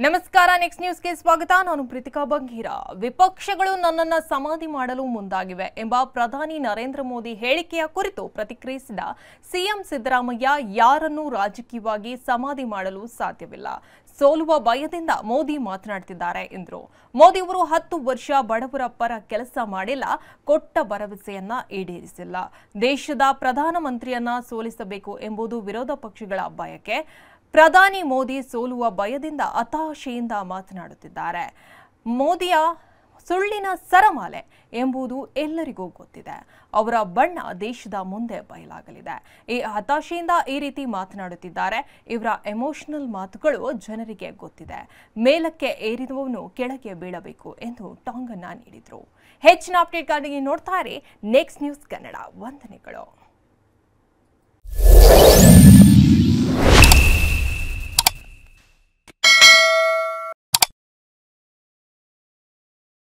ನಮಸ್ಕಾರ, ನೆಕ್ಸ್ಟ್ ನ್ಯೂಸ್ಗೆ ಸ್ವಾಗತ. ನಾನು ಪ್ರೀತಿಕಾ ಬಂಗೀರ. ವಿಪಕ್ಷಗಳು ನನ್ನನ್ನು ಸಮಾಧಿ ಮಾಡಲು ಮುಂದಾಗಿವೆ ಎಂಬ ಪ್ರಧಾನಿ ನರೇಂದ್ರ ಮೋದಿ ಹೇಳಿಕೆಯ ಕುರಿತು ಪ್ರತಿಕ್ರಿಯಿಸಿದ ಸಿಎಂ ಸಿದ್ದರಾಮಯ್ಯ, ಯಾರನ್ನೂ ರಾಜಕೀಯವಾಗಿ ಸಮಾಧಿ ಮಾಡಲು ಸಾಧ್ಯವಿಲ್ಲ. ಸೋಲುವ ಭಯದಿಂದ ಮೋದಿ ಮಾತನಾಡುತ್ತಿದ್ದಾರೆ ಎಂದರು. ಮೋದಿ ಅವರು 10 ವರ್ಷ ಬಡವರ ಪರ ಕೆಲಸ ಮಾಡಿಲ್ಲ, ಕೊಟ್ಟ ಭರವಸೆಯನ್ನ ಈಡೇರಿಸಿಲ್ಲ. ದೇಶದ ಪ್ರಧಾನಮಂತ್ರಿಯನ್ನ ಸೋಲಿಸಬೇಕು ಎಂಬುದು ವಿರೋಧ ಪಕ್ಷಗಳ ಬಯಕೆ. ಪ್ರಧಾನಿ ಮೋದಿ ಸೋಲುವ ಭಯದಿಂದ ಹತಾಶೆಯಿಂದ ಮಾತನಾಡುತ್ತಿದ್ದಾರೆ. ಮೋದಿಯ ಸುಳ್ಳಿನ ಸರಮಾಲೆ ಎಂಬುದು ಎಲ್ಲರಿಗೂ ಗೊತ್ತಿದೆ. ಅವರ ಬಣ್ಣ ದೇಶದ ಮುಂದೆ ಬಯಲಾಗಲಿದೆ. ಈ ಹತಾಶೆಯಿಂದ ಈ ರೀತಿ ಮಾತನಾಡುತ್ತಿದ್ದಾರೆ. ಇವರ ಎಮೋಷನಲ್ ಮಾತುಗಳು ಜನರಿಗೆ ಗೊತ್ತಿದೆ. ಮೇಲಕ್ಕೆ ಏರಿದವನು ಕೆಳಗೆ ಬೀಳಬೇಕು ಎಂದು ಟಾಂಗ್ ಅನ್ನ ನೀಡಿದ್ರು. ಹೆಚ್ಚಿನ ಅಪ್ಡೇಟ್ಗಾಗಿ ನೋಡ್ತಾ ಇರಿ ನೆಕ್ಸ್ಟ್ ನ್ಯೂಸ್ ಕನ್ನಡ. ವಂದನೆಗಳು.